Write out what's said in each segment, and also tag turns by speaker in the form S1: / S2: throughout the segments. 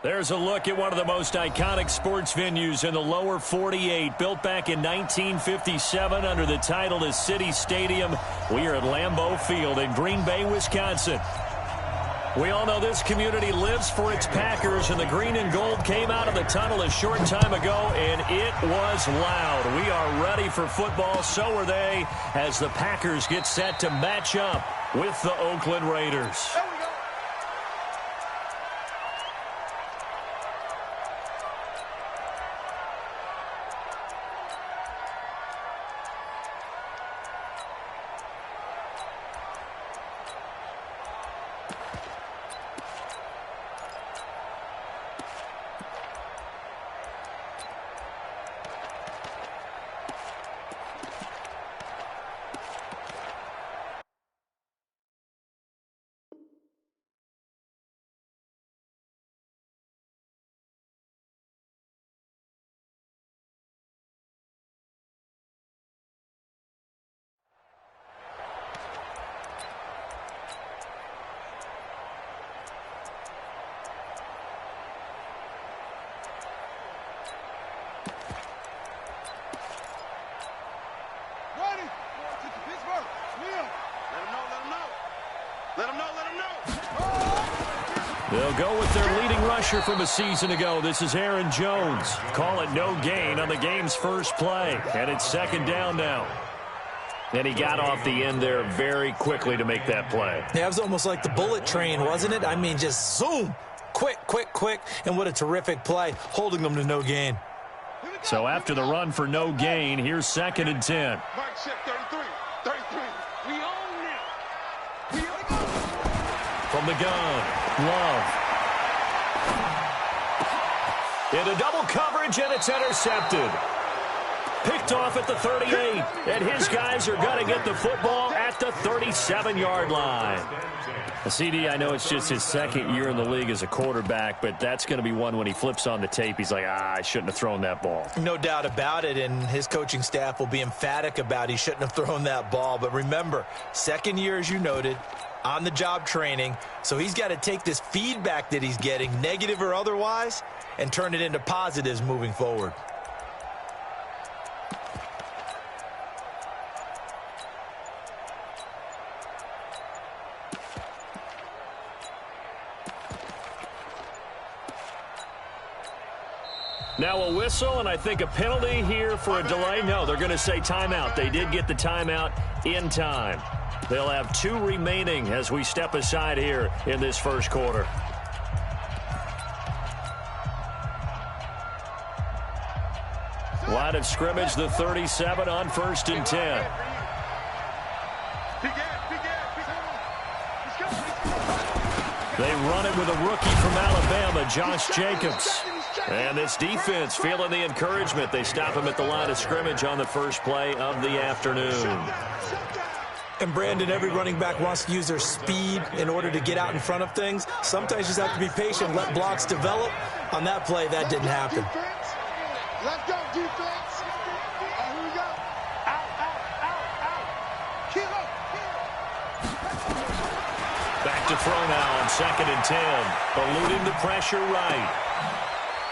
S1: There's a look at one of the most iconic sports venues in the lower 48. Built back in 1957 under the title of City Stadium. We are at Lambeau Field in Green Bay, Wisconsin. We all know this community lives for its Packers, and the green and gold came out of the tunnel a short time ago, and it was loud. We are ready for football, so are they, as the Packers get set to match up with the Oakland Raiders. They'll go with their leading rusher from a season ago. This is Aaron Jones. Call it no gain on the game's first play. And it's second down now. And he got off the end there very quickly to make that play.
S2: Yeah, it was almost like the bullet train, wasn't it? I mean, just zoom. Quick, quick, quick. And what a terrific play, holding them to no gain.
S1: So after the run for no gain, here's second and 10.
S3: Mike check 33. 33. We own it. We own it.
S1: From the gun, Love. Into double coverage, and it's intercepted. Picked off at the 38, and his guys are going to get the football at the 37-yard line. CD, I know it's just his second year in the league as a quarterback, but that's going to be one when he flips on the tape. He's like, I shouldn't have thrown that ball.
S2: No doubt about it, and his coaching staff will be emphatic about he shouldn't have thrown that ball. But remember, second year, as you noted, on-the-job training, so he's got to take this feedback that he's getting, negative or otherwise, and turn it into positives moving forward.
S1: Now a whistle, and I think a penalty here for a delay. No, they're going to say timeout. They did get the timeout in time. They'll have 2 remaining as we step aside here in this first quarter. Line of scrimmage, the 37 on 1st and 10. They run it with a rookie from Alabama, Josh Jacobs. And this defense feeling the encouragement. They stop him at the line of scrimmage on the first play of the afternoon.
S2: And, Brandon, every running back wants to use their speed in order to get out in front of things. Sometimes you just have to be patient, let blocks develop. On that play, that didn't happen.
S3: Let's go, defense. Here we go. Out, out, out, out. Keep up.
S1: Back to throw now on 2nd and 10. Eluding the pressure right.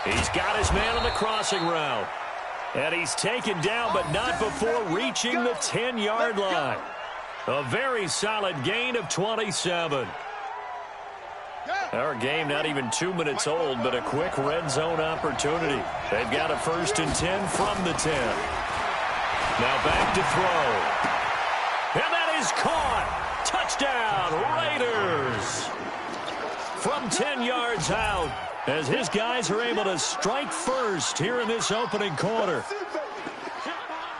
S1: He's got his man on the crossing route. And he's taken down, but not before reaching the 10-yard line. A very solid gain of 27. Our game not even 2 minutes old, but a quick red zone opportunity. They've got a 1st and 10 from the 10. Now back to throw. And that is caught. Touchdown, Raiders! From 10 yards out, as his guys are able to strike first here in this opening quarter.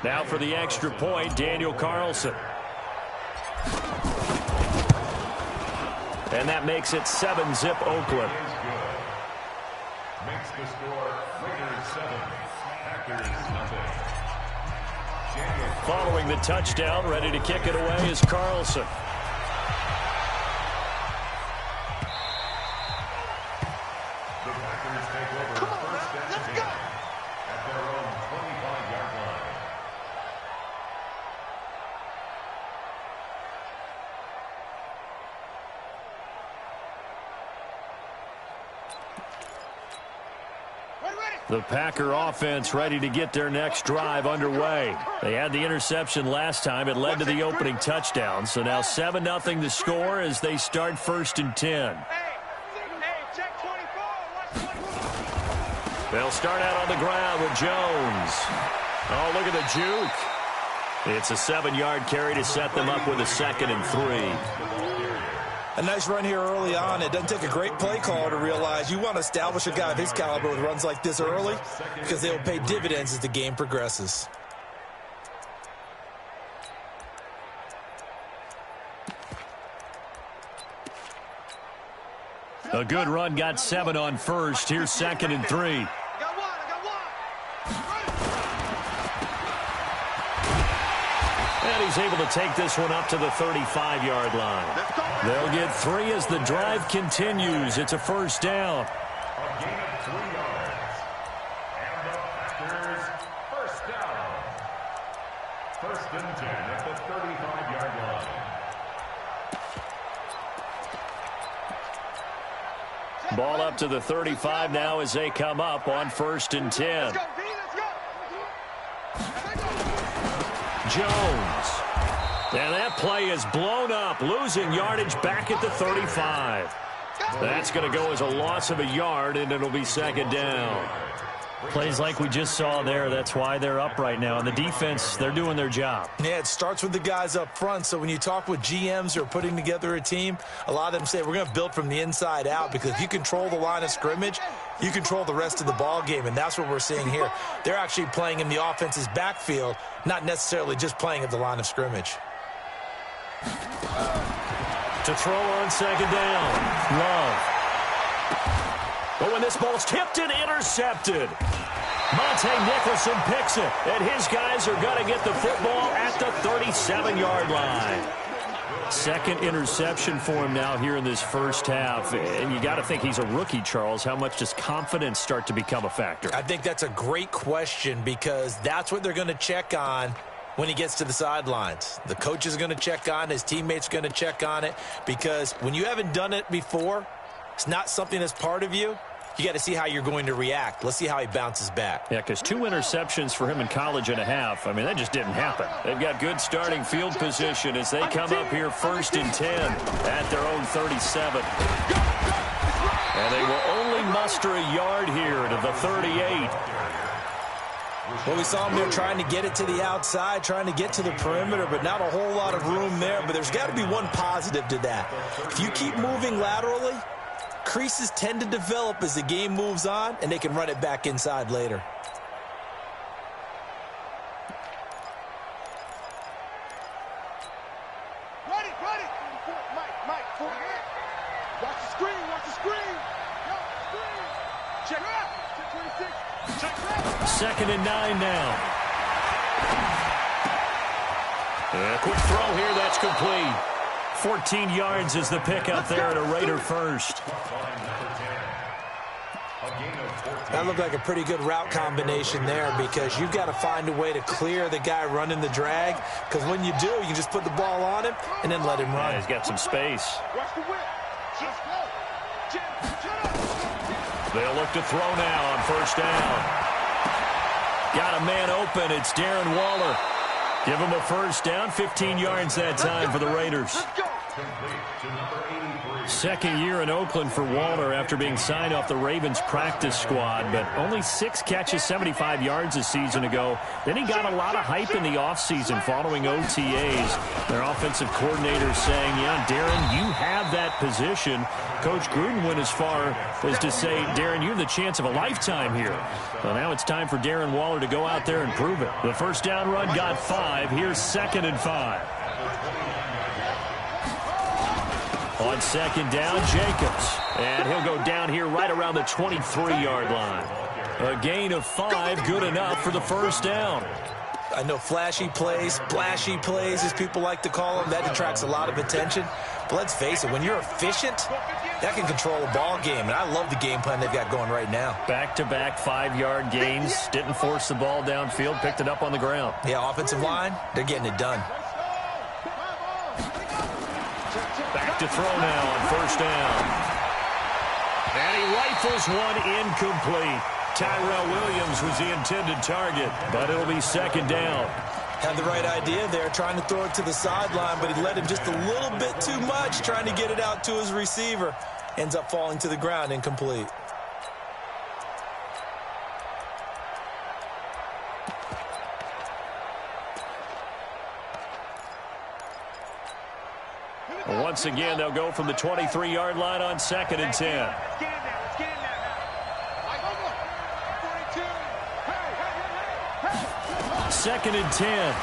S1: Now for the extra point, Daniel Carlson. And that makes it 7-zip Oakland.
S4: Makes the score Raiders 7, Packers nothing.
S1: Following the touchdown, ready to kick it away is Carlson.
S4: The Packers take over first down again at their own 25-yard line.
S1: The Packer offense ready to get their next drive underway. They had the interception last time. It led to the opening touchdown. So now 7-0 the score as they start 1st and 10. They'll start out on the ground with Jones. Oh, look at the juke. It's a 7-yard carry to set them up with a 2nd and 3.
S2: A nice run here early on. It doesn't take a great play caller to realize you want to establish a guy of his caliber with runs like this early because they will pay dividends as the game progresses.
S1: A good run, got 7 on first. Here's 2nd and 3. And he's able to take this one up to the 35-yard line. They'll get 3 as the drive continues. It's a 1st down.
S4: A gain of 3 yards. And the Packers first down. 1st and 10 at the 35-yard line.
S1: Ball up to the 35 now as they come up on 1st and 10. Jones. And that play is blown up, losing yardage back at the 35. That's going to go as a loss of a yard, and it'll be 2nd down. Plays like we just saw there, that's why they're up right now. And the defense, they're doing their job.
S2: Yeah, it starts with the guys up front. So when you talk with GMs who are putting together a team, a lot of them say we're going to build from the inside out because if you control the line of scrimmage, you control the rest of the ball game, and that's what we're seeing here. They're actually playing in the offense's backfield, not necessarily just playing at the line of scrimmage.
S1: To throw on 2nd down. Love. But when this ball's tipped and intercepted, Monte Nicholson picks it, and his guys are going to get the football at the 37-yard line. 2nd interception for him now here in this 1st half. And you got to think he's a rookie, Charles. How much does confidence start to become a factor?
S2: I think that's a great question because that's what they're going to check on when he gets to the sidelines. The coach is going to check on it. His teammates are going to check on it because when you haven't done it before, it's not something that's part of you. You got to see how you're going to react. Let's see how he bounces back.
S1: Yeah, because 2 interceptions for him in college and a half. I mean, that just didn't happen. They've got good starting field position as they come up here 1st and 10 at their own 37. And they will only muster a yard here to the 38.
S2: Well, we saw him there trying to get it to the outside, trying to get to the perimeter, but not a whole lot of room there. But there's got to be one positive to that. If you keep moving laterally, creases tend to develop as the game moves on, and they can run it back inside later.
S3: Ready. Mike, forward. Watch the screen. Yo, screen. Check out. 26. Check out.
S1: 2nd and 9 now. And a quick throw here, that's complete. 14 yards is the pickup there at a Raider 1st.
S2: That looked like a pretty good route combination there because you've got to find a way to clear the guy running the drag because when you do, you can just put the ball on him and then let him run.
S1: Yeah, he's got some space.
S3: Watch the whip.
S1: They'll look to throw now on 1st down. Got a man open. It's Darren Waller. Give him a 1st down. 15 yards that time for the Raiders.
S4: Complete to number 83.
S1: Second year in Oakland for Walter after being signed off the Ravens practice squad, but only 6 catches, 75 yards a season ago. Then he got a lot of hype in the offseason following OTAs. Their offensive coordinator saying, yeah, Darren, you have that position. Coach Gruden went as far as to say, Darren, you have the chance of a lifetime here. Well, now it's time for Darren Waller to go out there and prove it. The first down run got 5. Here's 2nd and 5. On 2nd down, Jacobs. And he'll go down here right around the 23-yard line. A gain of 5, good enough for the first down.
S2: I know flashy plays, splashy plays, as people like to call them, that attracts a lot of attention. But let's face it, when you're efficient, that can control a ball game. And I love the game plan they've got going right now.
S1: Back-to-back 5-yard gains. Didn't force the ball downfield, picked it up on the ground.
S2: Yeah, offensive line, they're getting it done.
S1: Back to throw now on first down. And he rifles one incomplete. Tyrell Williams was the intended target, but it'll be 2nd down.
S2: Had the right idea there, trying to throw it to the sideline, but he led him just a little bit too much, trying to get it out to his receiver. Ends up falling to the ground, incomplete.
S1: Once again, they'll go from the 23-yard line on 2nd and 10. 2nd and 10.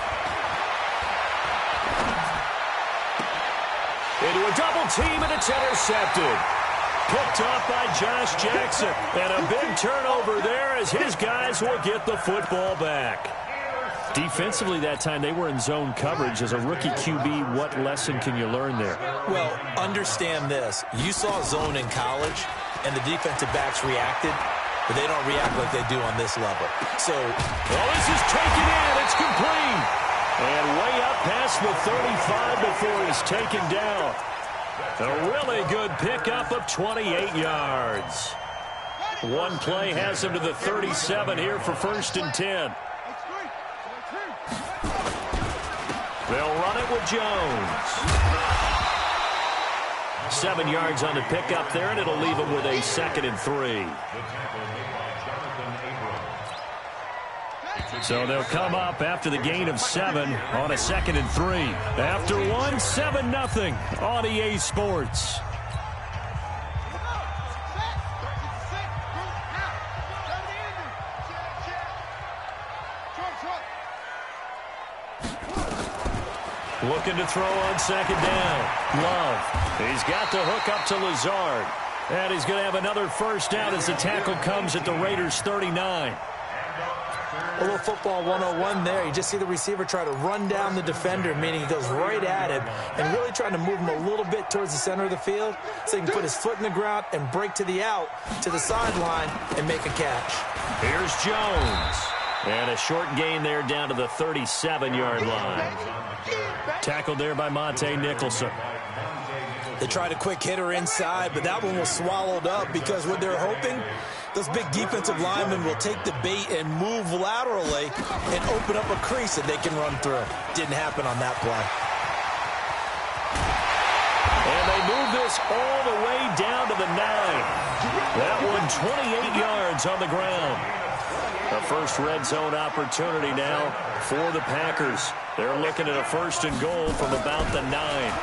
S1: Into a double team, and it's intercepted. Picked off by Josh Jackson. And a big turnover there as his guys will get the football back. Defensively that time, they were in zone coverage. As a rookie QB, what lesson can you learn there?
S2: Well, understand this. You saw zone in college, and the defensive backs reacted, but they don't react like they do on this level. So,
S1: well, this is taken in. It's complete. And way up past the 35 before he's taken down. A really good pickup of 28 yards. One play has him to the 37 here for 1st and 10. They'll run it with Jones. 7 yards on the pickup there, and it'll leave him with a 2nd and 3. So they'll come up after the gain of 7 on a 2nd and 3. After 1, 7-0 on EA Sports. Looking to throw on 2nd down. Love. He's got the hook up to Lazard. And he's going to have another first down as the tackle comes at the Raiders' 39.
S2: A little football 101 there. You just see the receiver try to run down the defender, meaning he goes right at him and really trying to move him a little bit towards the center of the field so he can put his foot in the ground and break to the out, to the sideline, and make a catch.
S1: Here's Jones. And a short gain there down to the 37-yard line. Tackled there by Monte Nicholson.
S2: They tried a quick hitter inside, but that one was swallowed up because what they're hoping, those big defensive linemen will take the bait and move laterally and open up a crease that they can run through. Didn't happen on that play.
S1: And they move this all the way down to the 9. That one 28 yards on the ground. A first red zone opportunity now for the Packers. They're looking at a 1st and goal from about the 9.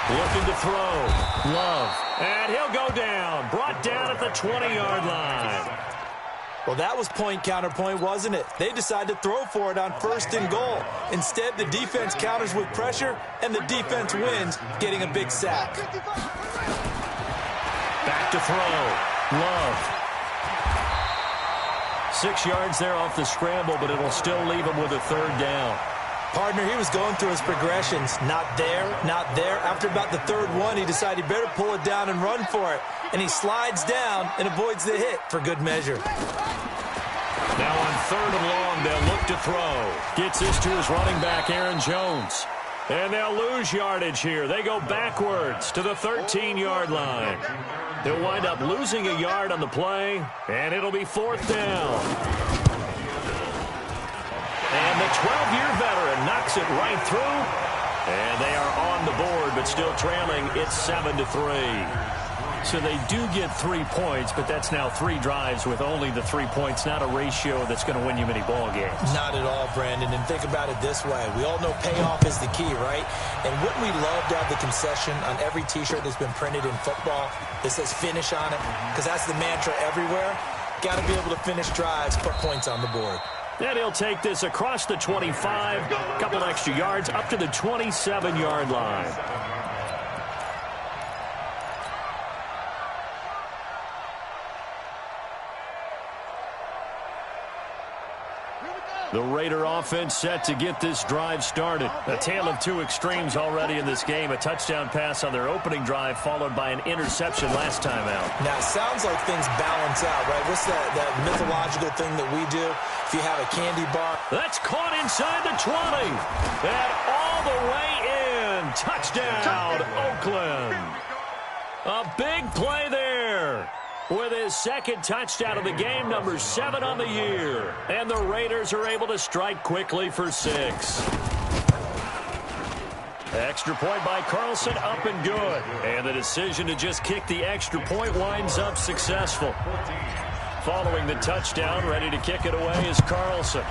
S1: Looking to throw. Love. And he'll go down. Brought down at the 20-yard line.
S2: Well, that was point counterpoint, wasn't it? They decided to throw for it on 1st and goal. Instead, the defense counters with pressure, and the defense wins, getting a big sack.
S1: Back to throw. Love. 6 yards there off the scramble, but it'll still leave him with a 3rd down.
S2: Partner, he was going through his progressions. Not there, not there. After about the 3rd one, he decided he better pull it down and run for it. And he slides down and avoids the hit for good measure.
S1: Now on 3rd and long, they'll look to throw. Gets this to his running back, Aaron Jones. And they'll lose yardage here. They go backwards to the 13-yard line. They'll wind up losing a yard on the play, and it'll be 4th down. And the 12-year veteran knocks it right through And they are on the board, but still trailing. It's 7-3. So they do get 3 points, but that's now 3 drives with only the 3 points, not a ratio that's going to win you many ball games.
S2: Not at all, Brandon. And think about it this way. We all know payoff is the key, right? And wouldn't we love to have the concession on every T-shirt that's been printed in football that says finish on it? Because that's the mantra everywhere. Got to be able to finish drives, put points on the board.
S1: And he'll take this across the 25, a couple extra yards, up to the 27-yard line. The Raider offense set to get this drive started. A tale of two extremes already in this game. A touchdown pass on their opening drive, followed by an interception last time out.
S2: Now, it sounds like things balance out, right? What's that mythological thing that we do? If you have a candy bar.
S1: That's caught inside the 20. And all the way in. Touchdown, Oakland. A big play there. With his second touchdown of the game, number 7 on the year. And the Raiders are able to strike quickly for 6. Extra point by Carlson, up and good. And the decision to just kick the extra point winds up successful. Following the touchdown, ready to kick it away is Carlson.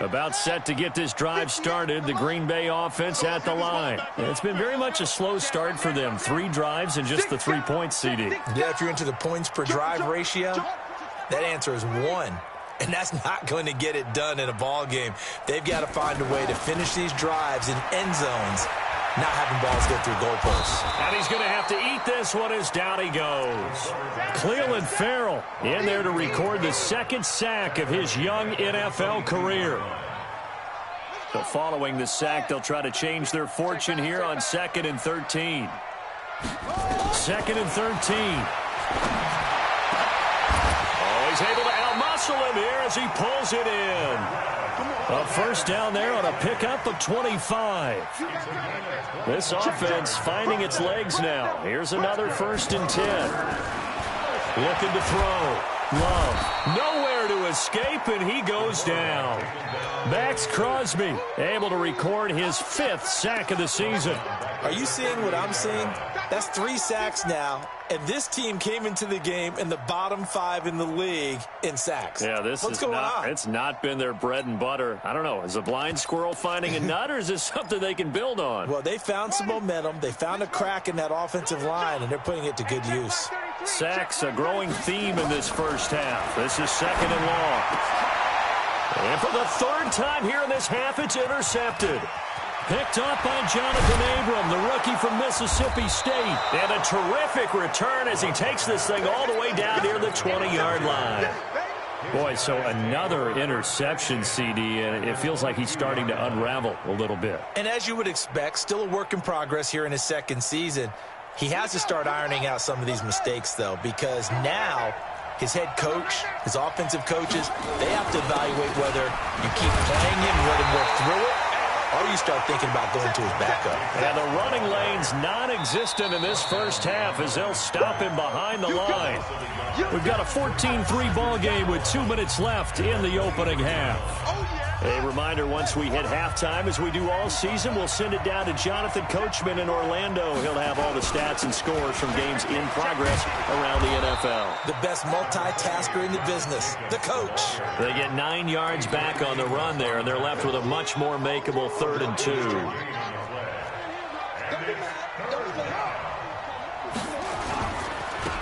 S1: About set to get this drive started, the Green Bay offense at the line. It's been very much a slow start for them. 3 drives and just the 3 points, CD.
S2: Yeah, if you're into the points per drive ratio, that answer is 1. And that's not going to get it done in a ball game. They've got to find a way to finish these drives in end zones, not having balls go through goalposts.
S1: And he's going to have to eat this one as down he goes. Cleveland Farrell in there to record the second sack of his young NFL career. So following the sack, they'll try to change their fortune here on 2nd and 13. 2nd and 13. Oh, he's able to out-muscle him here as he pulls it in. A first down there on a pickup of 25. This offense finding its legs now. Here's another 1st and 10. Looking to throw. Love. Nowhere to escape, and he goes down. Max Crosby able to record his 5th sack of the season.
S2: Are you seeing what I'm seeing? That's 3 sacks now, and this team came into the game in the bottom 5 in the league in sacks.
S1: Yeah, What's going on? It's not been their bread and butter. I don't know. Is a blind squirrel finding a nut, or is this something they can build on?
S2: Well, they found some momentum. They found a crack in that offensive line, and they're putting it to good use.
S1: Sacks, a growing theme in this first half. This is 2nd and long. And for the 3rd time here in this half, it's intercepted. Picked up by Jonathan Abram, the rookie from Mississippi State. And a terrific return as he takes this thing all the way down near the 20-yard line. Boy, so another interception, CD, and it feels like he's starting to unravel a little bit.
S2: And as you would expect, still a work in progress here in his 2nd season. He has to start ironing out some of these mistakes, though, because now his head coach, his offensive coaches, they have to evaluate whether you keep playing him and let him work through it, or you start thinking about going to his backup.
S1: And the running lane's non-existent in this first half as they'll stop him behind the line. We've got a 14-3 ball game with 2 minutes left in the opening half. A reminder, once we hit halftime, as we do all season, we'll send it down to Jonathan Coachman in Orlando. He'll have all the stats and scores from games in progress around the NFL.
S2: The best multitasker in the business, the coach.
S1: They get 9 yards back on the run there, and they're left with a much more makeable 3rd and 2.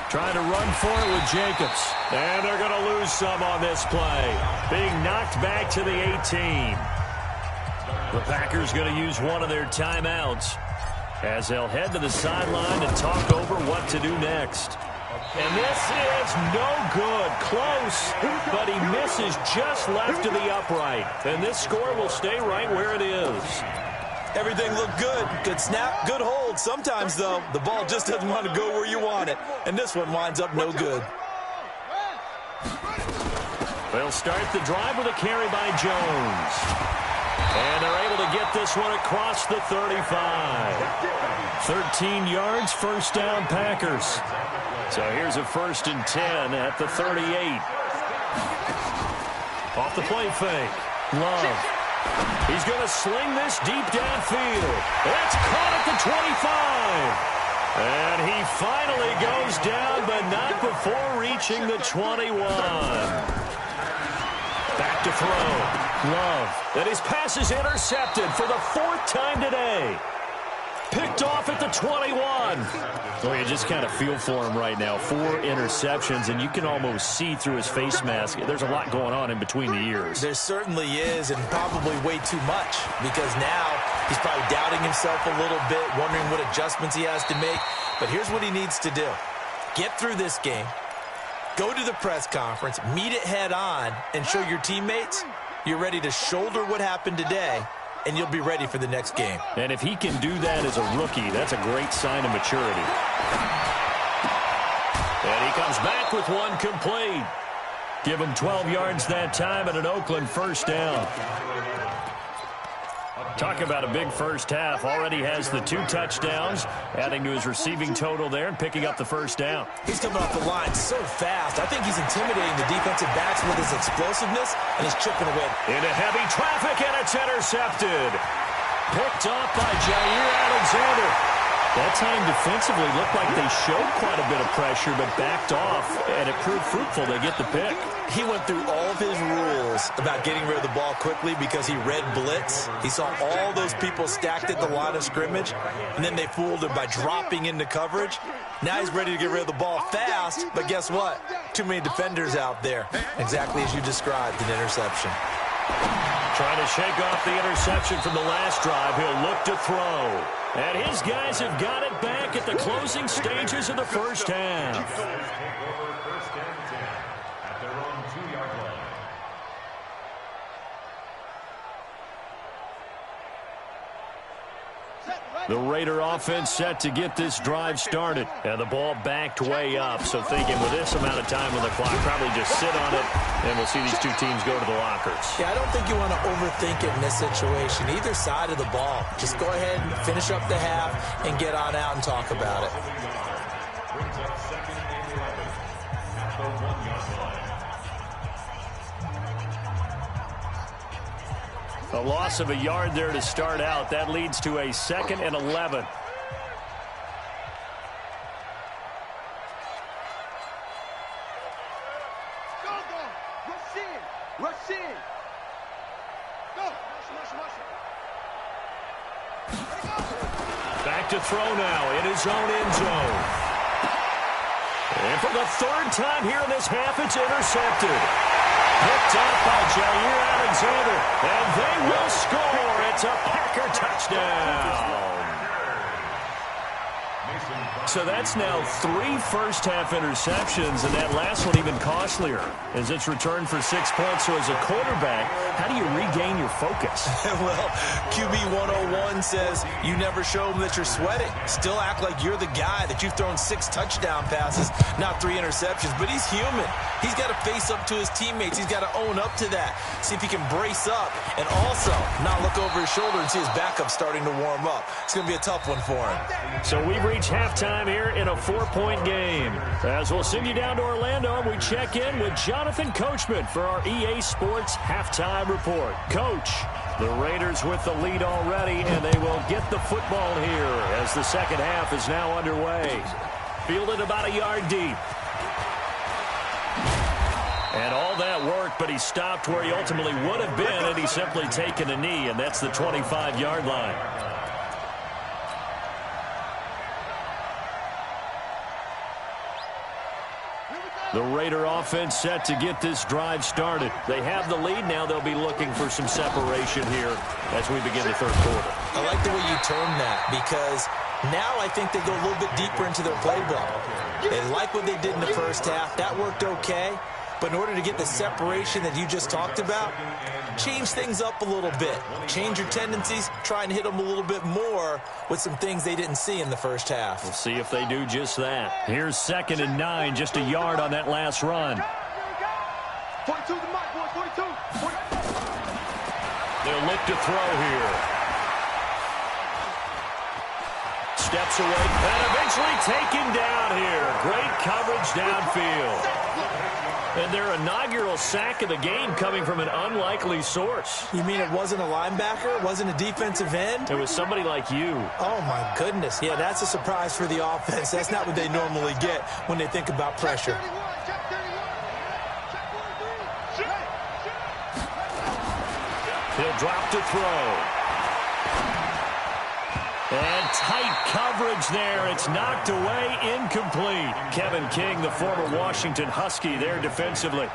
S1: Trying to run for it with Jacobs. And they're going to lose some on this play. Being knocked back to the 18. The Packers going to use one of their timeouts as they'll head to the sideline and talk over what to do next. And this is no good. Close, but he misses just left of the upright. And this score will stay right where it is.
S2: Everything looked good. Good snap, good hold. Sometimes, though, the ball just doesn't want to go where you want it. And this one winds up no good.
S1: They'll start the drive with a carry by Jones. And they're able to get this one across the 35. 13 yards, first down, Packers. So here's a 1st and 10 at the 38. Off the play fake. Love. He's going to sling this deep downfield. It's caught at the 25. And he finally goes down, but not before reaching the 21. Back to throw. Love. And his pass is intercepted for the 4th time today. Picked off at the 21. Well, you just kind of feel for him right now. 4 interceptions, and you can almost see through his face mask. There's a lot going on in between the ears.
S2: There certainly is, and probably way too much, because now he's probably doubting himself a little bit, wondering what adjustments he has to make. But here's what he needs to do. Get through this game, go to the press conference, meet it head on, and show your teammates you're ready to shoulder what happened today, and you'll be ready for the next game.
S1: And if he can do that as a rookie, that's a great sign of maturity. And he comes back with one complete. Give him 12 yards that time and an Oakland first down. Talk about a big first half. Already has the 2 touchdowns, adding to his receiving total there and picking up the first down.
S2: He's coming off the line so fast. I think he's intimidating the defensive backs with his explosiveness, and he's chipping away.
S1: Into heavy traffic, and it's intercepted. Picked off by Jair Alexander. That time defensively looked like they showed quite a bit of pressure, but backed off, and it proved fruitful. They get the pick.
S2: He went through all of his rules about getting rid of the ball quickly because he read blitz. He saw all those people stacked at the line of scrimmage, and then they fooled him by dropping into coverage. Now he's ready to get rid of the ball fast, but guess what? Too many defenders out there. Exactly as you described, an interception.
S1: Trying to shake off the interception from the last drive. He'll look to throw. And his guys have got it back at the closing stages of the first half. The Raider offense set to get this drive started. And the ball backed way up. So thinking with this amount of time on the clock, probably just sit on it, and we'll see these 2 teams go to the lockers.
S2: Yeah, I don't think you want to overthink it in this situation. Either side of the ball. Just go ahead and finish up the half and get on out and talk about it.
S4: Brings up 2nd and 11 at the 1-yard line.
S1: A loss of a yard there to start out. That leads to a 2nd and 11.
S3: Go, go. Rush in. Rush in. Go.
S1: Back to throw now in his own end zone. And for the 3rd time here in this half, it's intercepted. Picked up by Jair Alexander, and they will score. It's a Packer touchdown. So that's now 3 first-half interceptions, and that last one even costlier as it's returned for 6 points. So as a quarterback, how do you regain your focus?
S2: Well, QB 101 says you never show them that you're sweating. Still act like you're the guy, that you've thrown 6 touchdown passes, not 3 interceptions. But he's human. He's got to face up to his teammates. He's got to own up to that. See if he can brace up and also not look over his shoulder and see his backup starting to warm up. It's going to be a tough one for him.
S1: So we've reached halftime here in a 4-point game. As we'll send you down to Orlando, we check in with Jonathan Coachman for our EA Sports Halftime Report. Coach, the Raiders with the lead already, and they will get the football here as the second half is now underway. Fielded about a yard deep. And all that work, but he stopped where he ultimately would have been had he simply taken a knee, and that's the 25-yard line. The Raider offense set to get this drive started. They have the lead. Now they'll be looking for some separation here as we begin the 3rd quarter.
S2: I like the way you term that, because now I think they go a little bit deeper into their playbook. They like what they did in the first half. That worked okay. But in order to get the separation that you just talked about, change things up a little bit. Change your tendencies. Try and hit them a little bit more with some things they didn't see in the first half.
S1: We'll see if they do just that. Here's 2nd and 9, just a yard on that last run.
S3: 42 to Mike, boys, 42.
S1: They'll look to throw here. Steps away and eventually taken down here. Great coverage downfield. And their inaugural sack of the game coming from an unlikely source.
S2: You mean it wasn't a linebacker? It wasn't a defensive end?
S1: It was somebody like you.
S2: Oh, my goodness. Yeah, that's a surprise for the offense. That's not what they normally get when they think about pressure.
S1: He'll drop to throw. And tight coverage there. It's knocked away, incomplete. Kevin King, the former Washington Husky, there defensively.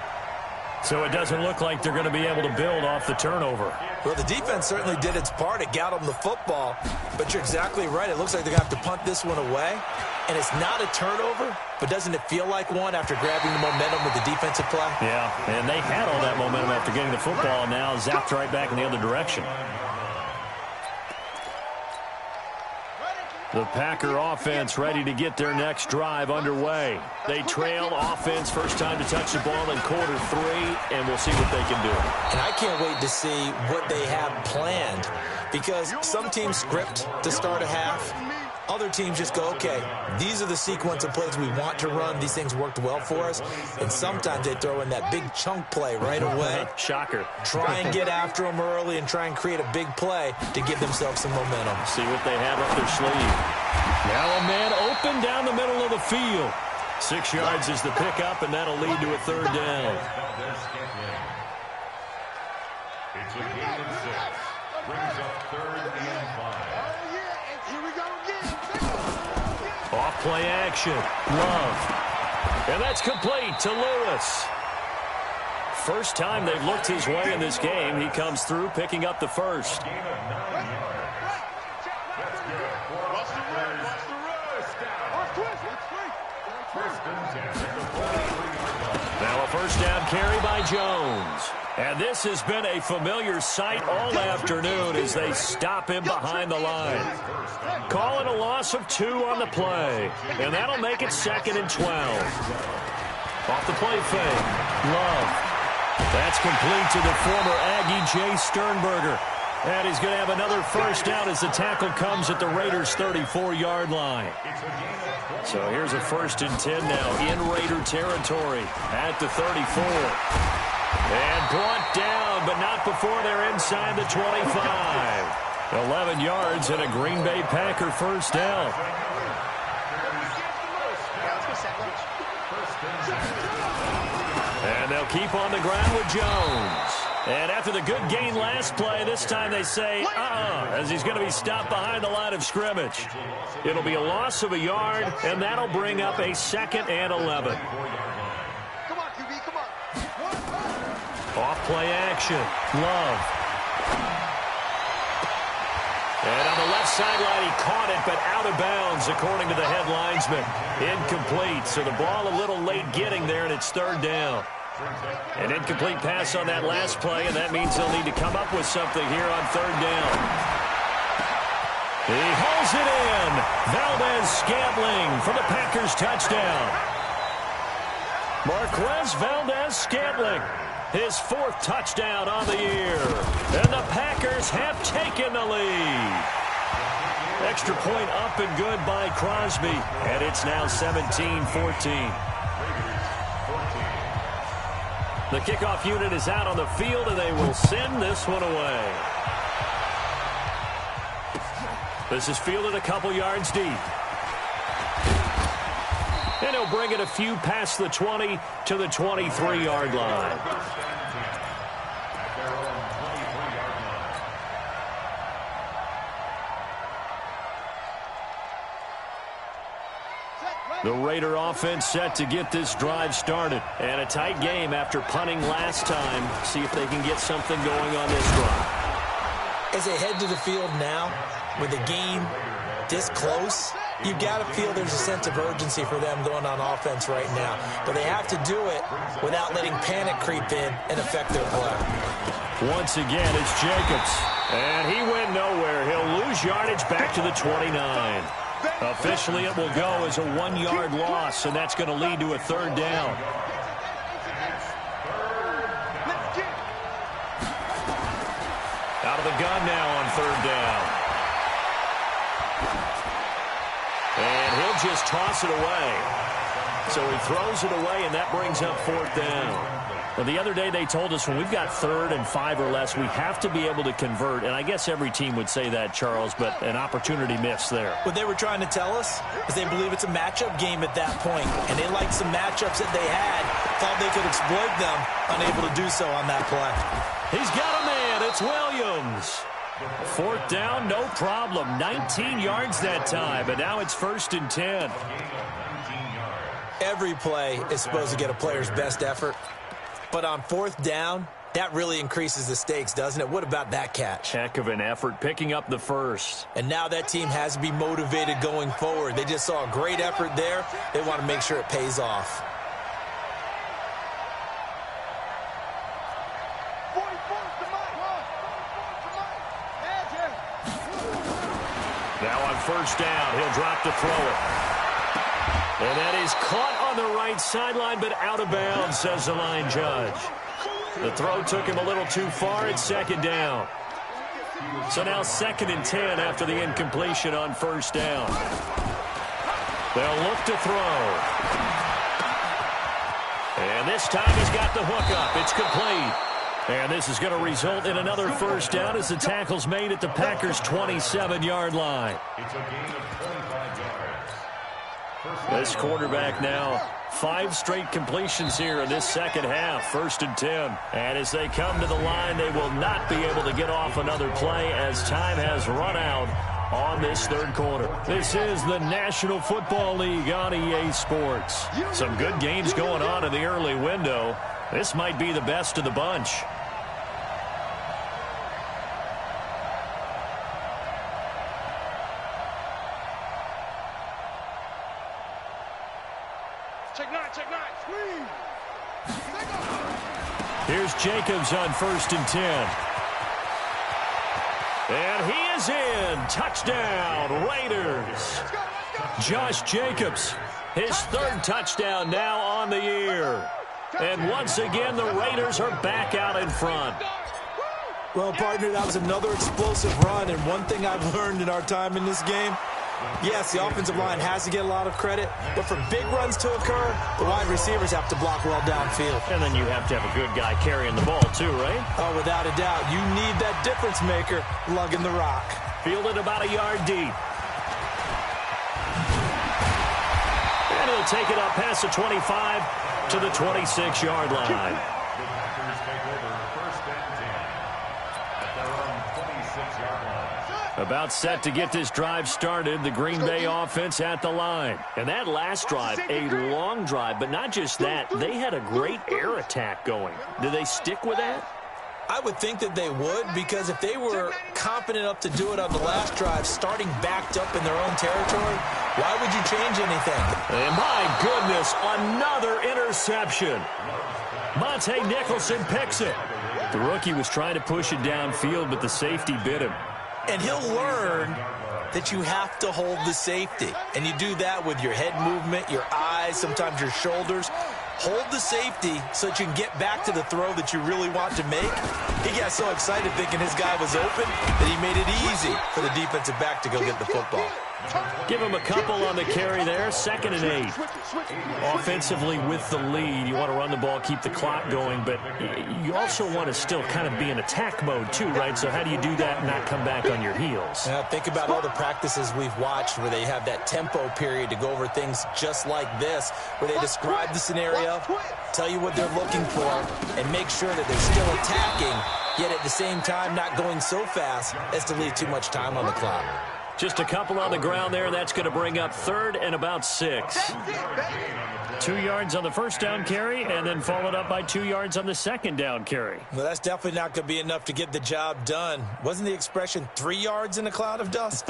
S1: So it doesn't look like they're going to be able to build off the turnover.
S2: Well, the defense certainly did its part. It got them the football. But you're exactly right. It looks like they're going to have to punt this one away. And it's not a turnover, but doesn't it feel like one after grabbing the momentum with the defensive play?
S1: Yeah, and they had all that momentum after getting the football, and now zapped right back in the other direction. The Packer offense ready to get their next drive underway. They trail offense, first time to touch the ball in quarter 3, and we'll see what they can do.
S2: And I can't wait to see what they have planned, because some teams script to start a half. Other teams just go, okay, these are the sequence of plays we want to run. These things worked well for us. And sometimes they throw in that big chunk play right away.
S1: Shocker.
S2: Try and get after them early and try and create a big play to give themselves some momentum.
S1: See what they have up their sleeve. Now a man open down the middle of the field. 6 yards is the pickup, and that'll lead to a third down.
S4: It's a gain of 6. Brings up 3rd and 5.
S1: Off play action. Love. And that's complete to Lewis. First time they've looked his way in this game. He comes through picking up the first.
S4: Gain of 9 yards. That's good. First and 10 at the 43-yard line.
S1: Now a first down carry by Jones. And this has been a familiar sight all afternoon as they stop him behind the line. Call it a loss of 2 on the play. And that'll make it 2nd and 12. Off the play fake. Love. That's complete to the former Aggie Jay Sternberger. And he's going to have another first down as the tackle comes at the Raiders' 34-yard line. So here's a 1st and 10 now in Raider territory at the 34. And brought down, but not before they're inside the 25. 11 yards and a Green Bay Packer first down. And they'll keep on the ground with Jones. And after the good gain last play, this time they say, as he's going to be stopped behind the line of scrimmage. It'll be a loss of a yard, and that'll bring up a 2nd and 11.
S3: Come on, QB, come on.
S1: Off play action. Love. And on the left sideline, he caught it, but out of bounds, according to the head linesman. Incomplete, so the ball a little late getting there, and it's 3rd down. An incomplete pass on that last play, and that means they'll need to come up with something here on 3rd down. He hauls it in. Valdez-Scantling for the Packers touchdown. Marquez Valdez-Scantling, his 4th touchdown on the year. And the Packers have taken the lead. Extra point up and good by Crosby, and it's now 17-14. The kickoff unit is out on the field, and they will send this one away. This is fielded a couple yards deep. And he'll bring it a few past the 20 to the 23-yard line. The Raider offense set to get this drive started. And a tight game after punting last time. See if they can get something going on this drive.
S2: As they head to the field now, with the game this close, you've got to feel there's a sense of urgency for them going on offense right now. But they have to do it without letting panic creep in and affect their play.
S1: Once again, it's Jacobs. And he went nowhere. He'll lose yardage back to the 29. Officially, it will go as a 1-yard loss, and that's going to lead to a 3rd down. Out of the gun now on third down. And he'll just toss it away. So he throws it away, and that brings up fourth down. Well, the other day they told us when we've got 3rd and 5 or less, we have to be able to convert. And I guess every team would say that, Charles, but an opportunity missed there.
S2: What they were trying to tell us is they believe it's a matchup game at that point, and they liked some matchups that they had, thought they could exploit them, unable to do so on that play.
S1: He's got a man. It's Williams. Fourth down, no problem. 19 yards that time, but now it's 1st and 10.
S2: Every play is supposed to get a player's best effort. But on 4th down, that really increases the stakes, doesn't it? What about that catch?
S1: Heck of an effort, picking up the first.
S2: And now that team has to be motivated going forward. They just saw a great effort there. They want to make sure it pays off.
S1: Now on 1st down, he'll drop to throw it. And that is caught on the right sideline, but out of bounds, says the line judge. The throw took him a little too far. It's 2nd down. So now 2nd and 10 after the incompletion on 1st down. They'll look to throw. And this time he's got the hook up. It's complete. And this is going to result in another 1st down as the tackle's made at the Packers' 27-yard line.
S4: It's a gain of 25 yards.
S1: This quarterback now 5 straight completions here in this second half. 1st and 10. And as they come to the line, they will not be able to get off another play as time has run out on this 3rd quarter. This is the National Football League on EA Sports. Some good games going on in the early window. This might be the best of the bunch. Here's Jacobs on 1st and 10. And he is in. Touchdown, Raiders. Josh Jacobs, his 3rd touchdown now on the year. And once again, the Raiders are back out in front.
S2: Well, partner, that was another explosive run, and one thing I've learned in our time in this game, yes, the offensive line has to get a lot of credit, but for big runs to occur, the wide receivers have to block well downfield.
S1: And then you have to have a good guy carrying the ball too, right?
S2: Oh, without a doubt. You need that difference maker lugging the rock.
S1: Fielded about a yard deep. And he'll take it up past the 25 to the 26-yard line.
S4: The Packers take over 1st and 10 at their own 26-yard line.
S1: About set to get this drive started, the Green Bay offense at the line. And that last drive, a long drive, but not just that, they had a great air attack going. Do they stick with that?
S2: I would think that they would, because if they were confident enough to do it on the last drive, starting backed up in their own territory, why would you change anything?
S1: And my goodness, another interception. Monte Nicholson picks it. The rookie was trying to push it downfield, but the safety bit him.
S2: And he'll learn that you have to hold the safety. And you do that with your head movement, your eyes, sometimes your shoulders. Hold the safety so that you can get back to the throw that you really want to make. He got so excited thinking his guy was open that he made it easy for the defensive back to go get the football.
S1: Give him a couple on the carry there. 2nd and 8. Offensively with the lead, you want to run the ball, keep the clock going, but you also want to still kind of be in attack mode too, right? So how do you do that and not come back on your heels?
S2: Now, think about all the practices we've watched where they have that tempo period to go over things just like this, where they describe the scenario, tell you what they're looking for, and make sure that they're still attacking, yet at the same time not going so fast as to leave too much time on the clock.
S1: Just a couple on the ground there. That's going to bring up 3rd and about 6. 2 yards on the 1st down carry, and then followed up by 2 yards on the 2nd down carry.
S2: Well, that's definitely not going to be enough to get the job done. Wasn't the expression 3 yards in a cloud of dust?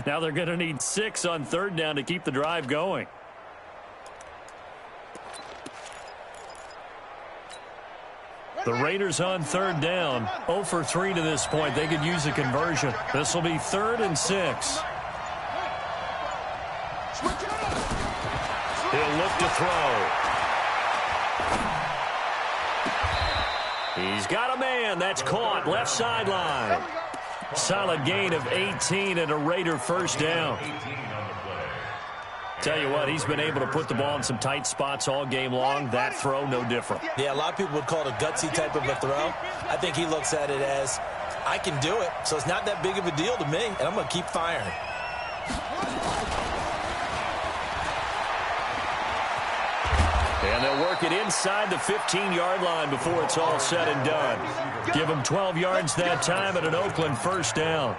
S1: Now they're going to need 6 on 3rd down to keep the drive going. The Raiders on 3rd down. 0 for 3 to this point. They could use a conversion. This will be 3rd and 6. He'll look to throw. He's got a man. That's caught. Left sideline. Solid gain of 18 and a Raider first down. Tell you what, he's been able to put the ball in some tight spots all game long. That throw, no different.
S2: Yeah, a lot of people would call it a gutsy type of a throw. I think he looks at it as, I can do it, so it's not that big of a deal to me, and I'm going to keep firing.
S1: And they'll work it inside the 15-yard line before it's all said and done. Give them 12 yards that time at an Oakland first down.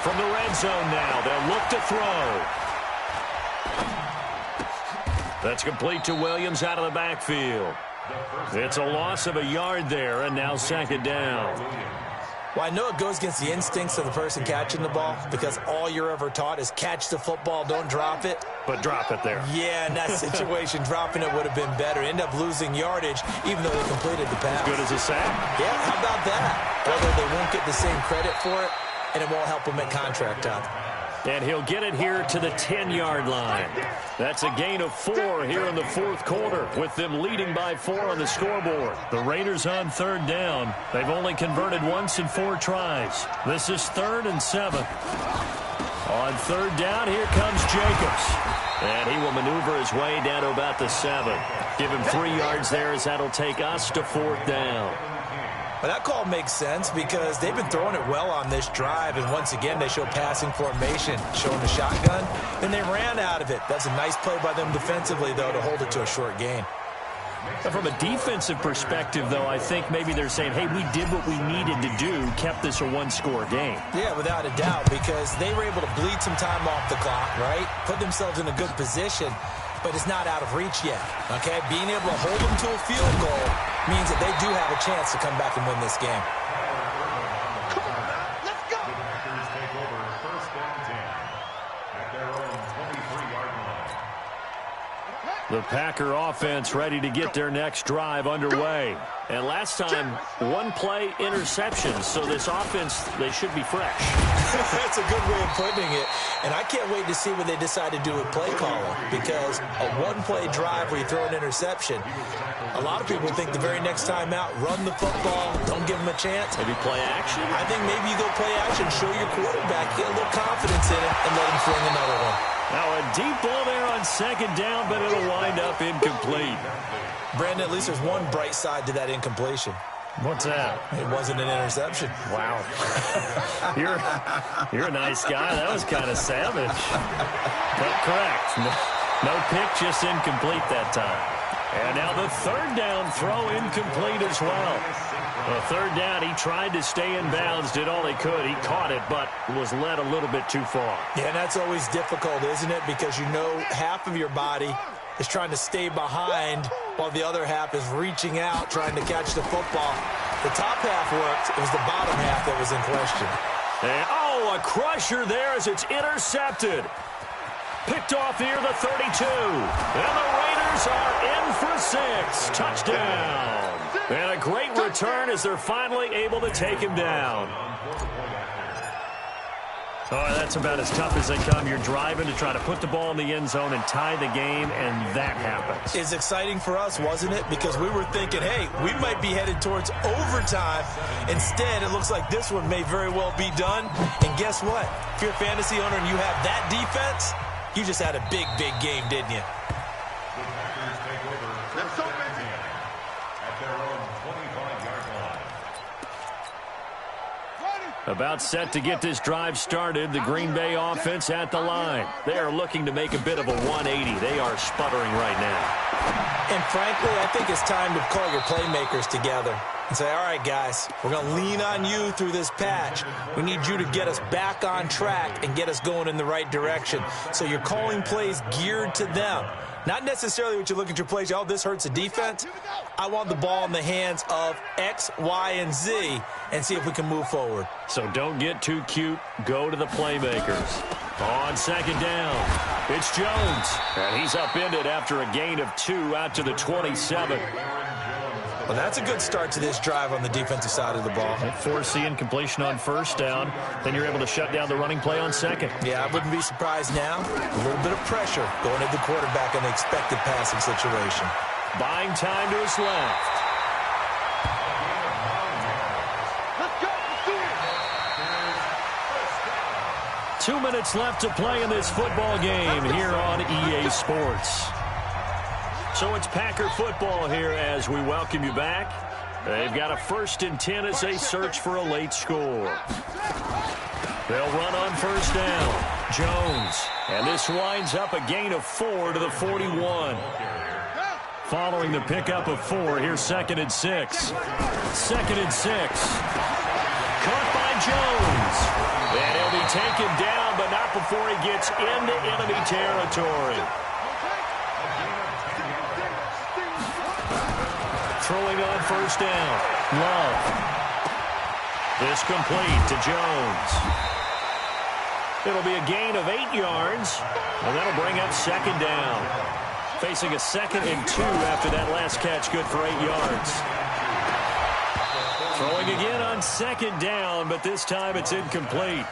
S1: From the red zone now, they'll look to throw. That's complete to Williams out of the backfield. It's a loss of a yard there, and now second down.
S2: Well, I know it goes against the instincts of the person catching the ball because all you're ever taught is catch the football, don't drop it.
S1: But drop it there.
S2: Yeah, in that situation, dropping it would have been better. End up losing yardage even though they completed the pass.
S1: Good as a sack.
S2: Yeah, how about that? Although they won't get the same credit for it, and it won't help them at contract time.
S1: And he'll get it here to the 10-yard line. That's a gain of 4 here in the fourth quarter, with them leading by 4 on the scoreboard. The Raiders on third down. They've only converted once in 4 tries. This is 3rd and 7. On third down, here comes Jacobs. And he will maneuver his way down to about the 7. Give him 3 yards there as that'll take us to 4th down.
S2: But that call makes sense because they've been throwing it well on this drive, and once again they show passing formation, showing the shotgun. Then they ran out of it. That's a nice play by them defensively, though, to hold it to a short gain.
S1: From a defensive perspective, though, I think maybe they're saying, hey, we did what we needed to do, kept this a one-score game.
S2: Yeah, without a doubt, because they were able to bleed some time off the clock, right? Put themselves in a good position, but it's not out of reach yet, okay? Being able to hold them to a field goal means that they do have a chance to come back and win this game.
S3: Come on, let's go.
S4: The Packers take over 1st and 10 at their own 23-yard line.
S1: The Packer offense ready to get their next drive underway. And last time, 1-play interception, so this offense, they should be fresh.
S2: That's a good way of putting it. And I can't wait to see what they decide to do with play calling, because a 1-play drive where you throw an interception, a lot of people think the very next time out, run the football, don't give them a chance.
S1: Maybe play action?
S2: I think maybe you go play action, show your quarterback, get a little confidence in it, and let him fling another one.
S1: Now a deep ball there on second down, but it'll wind up incomplete.
S2: Brandon, at least there's one bright side to that incompletion.
S1: What's that?
S2: It wasn't an interception.
S1: Wow. You're a nice guy. That was kind of savage. But correct. No pick, just incomplete that time. And now the third down throw incomplete as well. The third down, he tried to stay in bounds, did all he could. He caught it, but was led a little bit too far.
S2: Yeah, and that's always difficult, isn't it? Because you know half of your body is trying to stay behind while the other half is reaching out, trying to catch the football. The top half worked. It was the bottom half that was in question.
S1: And, oh, a crusher there as it's intercepted. Picked off near the 32. And the Raiders are in for 6. Touchdown. And a great return as they're finally able to take him down. Oh, that's about as tough as they come. You're driving to try to put the ball in the end zone and tie the game, and that happens.
S2: It's exciting for us, wasn't it? Because we were thinking, hey, we might be headed towards overtime. Instead, it looks like this one may very well be done. And guess what? If you're a fantasy owner and you have that defense, you just had a big, big game, didn't you?
S4: The Packers take over 1st and 10 at their own 25-yard line.
S1: About set to get this drive started, the Green Bay offense at the line. They are looking to make a bit of a 180. They are sputtering right now.
S2: And frankly, I think it's time to call your playmakers together and say, all right, guys, we're going to lean on you through this patch. We need you to get us back on track and get us going in the right direction. So you're calling plays geared to them. Not necessarily what you look at your plays, oh, this hurts the defense. I want the ball in the hands of X, Y, and Z and see if we can move forward.
S1: So don't get too cute. Go to the playmakers. On second down, it's Jones. And he's upended after a gain of 2 out to the 27.
S2: Well, that's a good start to this drive on the defensive side of the ball.
S1: Forcing incompletion on first down. Then you're able to shut down the running play on second.
S2: Yeah, I wouldn't be surprised now. A little bit of pressure going at the quarterback in the expected passing situation.
S1: Buying time to his left.
S3: Let's go. Let's do it.
S1: 2 minutes left to play in this football game here on EA Sports. So it's Packer football here as we welcome you back. They've got a 1st and 10 as they search for a late score. They'll run on first down. Jones. And this winds up a gain of 4 to the 41. Following the pickup of 4, here's 2nd and 6. 2nd and 6. Caught by Jones. And he'll be taken down, but not before he gets into enemy territory. Throwing on first down. Love. This complete to Jones. It'll be a gain of 8 yards, and that'll bring up 2nd down. Facing a 2nd and 2 after that last catch, good for 8 yards. Throwing again on 2nd down, but this time it's incomplete.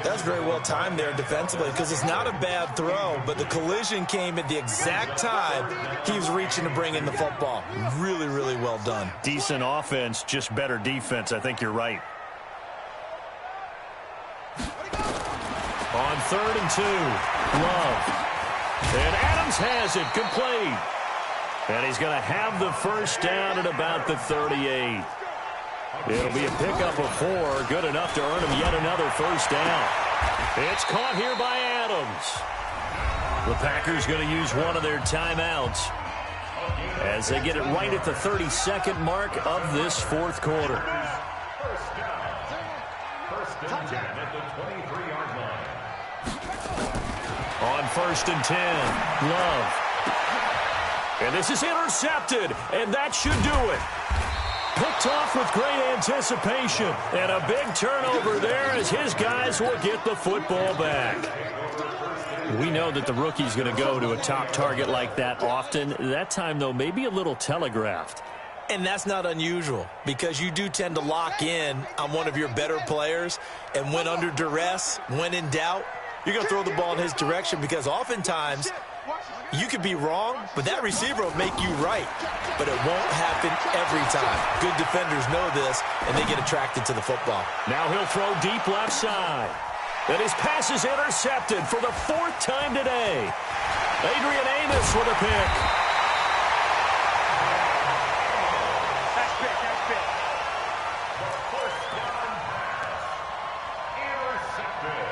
S2: That's very well timed there defensively because it's not a bad throw, but the collision came at the exact time he was reaching to bring in the football. Really, really well done.
S1: Decent offense, just better defense. I think you're right. On 3rd and 2, Love. And Adams has it, complete. And he's going to have the first down at about the 38. It'll be a pickup of 4, good enough to earn him yet another first down. It's caught here by Adams. The Packers going to use one of their timeouts as they get it right at the 32nd mark of this 4th quarter.
S4: First down. 1st and 10 at the 23-yard line.
S1: On 1st and 10, Love. And this is intercepted, and that should do it. Picked off with great anticipation, and a big turnover there as his guys will get the football back. We know that the rookie's going to go to a top target like that often. That time, though, maybe a little telegraphed.
S2: And that's not unusual because you do tend to lock in on one of your better players, and when under duress, when in doubt, you're going to throw the ball in his direction because oftentimes you could be wrong, but that receiver will make you right. But it won't happen every time. Good defenders know this, and they get attracted to the football.
S1: Now he'll throw deep left side. And his pass is intercepted for the 4th time today. Adrian Amos with a pick.
S3: Nice pick. Nice pick.
S4: First down pass. Intercepted.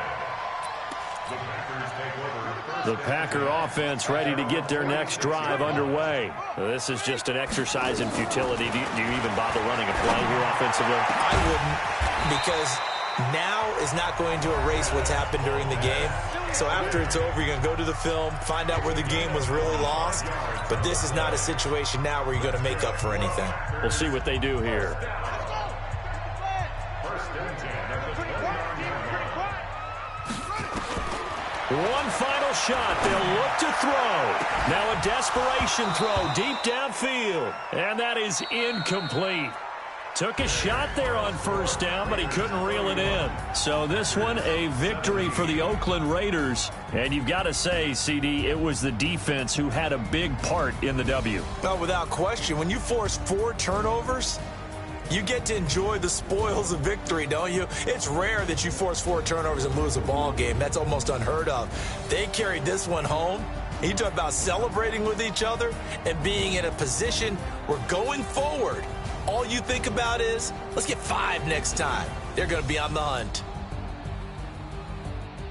S4: The Packers take over.
S1: The Packer offense ready to get their next drive underway. This is just an exercise in futility. Do you even bother running a play here offensively?
S2: I wouldn't, because now is not going to erase what's happened during the game. So after it's over, you're going to go to the film, find out where the game was really lost. But this is not a situation now where you're going to make up for anything.
S1: We'll see what they do here.
S4: 1st and 10 at the 29-yard line.
S1: One final shot. They'll look to throw. Now a desperation throw deep downfield. And that is incomplete. Took a shot there on first down, but he couldn't reel it in. So this one, a victory for the Oakland Raiders. And you've got to say, CD, it was the defense who had a big part in the W.
S2: Well, without question, when you force 4 turnovers, you get to enjoy the spoils of victory, don't you? It's rare that you force 4 turnovers and lose a ball game. That's almost unheard of. They carried this one home. You talk about celebrating with each other and being in a position where going forward, all you think about is, let's get 5 next time. They're going to be on the hunt.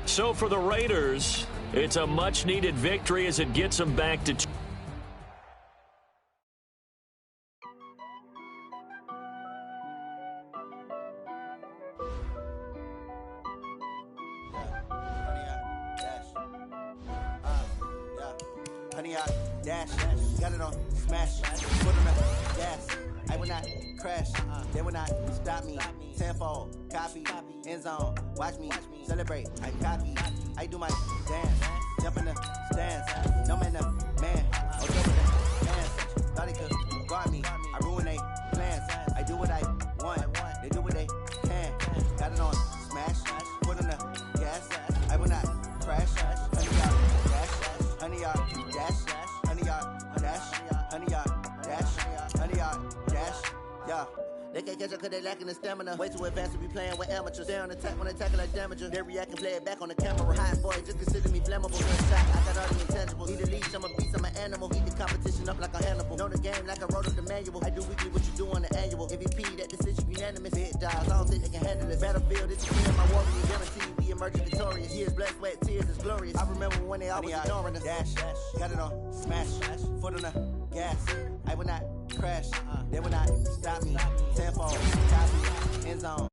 S1: So for the Raiders, it's a much-needed victory as it gets them back to
S5: dash, got it on, smash, put on the gas. I will not crash, they will not stop me. Tenfold, copy, end zone, watch me celebrate. I copy, I do my dance, jump in the stands, no man, man, over the dance, thought they could guard me. I ruin they plans. I do what I want. They do what they can. Got it on smash. Put on the gas. I will not crash. 100 yard dash. 100 yard dash. 100 yard dash. 100 yard dash. 100 yard dash. Yeah. They can't catch up cause they lacking the stamina. Way too advanced to be playing with amateurs. Stay on attack when attacking like damager. They react and play it back on the camera. Hot boy, just consider me flammable. Good shot, I got all the intangibles. Need a leash, I'm a beast, I'm an animal. Eat the competition up like a Hannibal. Know the game like I wrote up the manual. I do weekly what you do on the annual. MVP, that decision unanimous. Big dials, I don't think they can handle this. Battlefield, this is me and my warrior. Guaranteed we emerging victorious. Years, blood, sweat, tears, is glorious. I remember when they always ignoring us. Dash, got it on smash. Foot on the gas. I will not crash. They will not stop me. Tenfold, copy, end zone.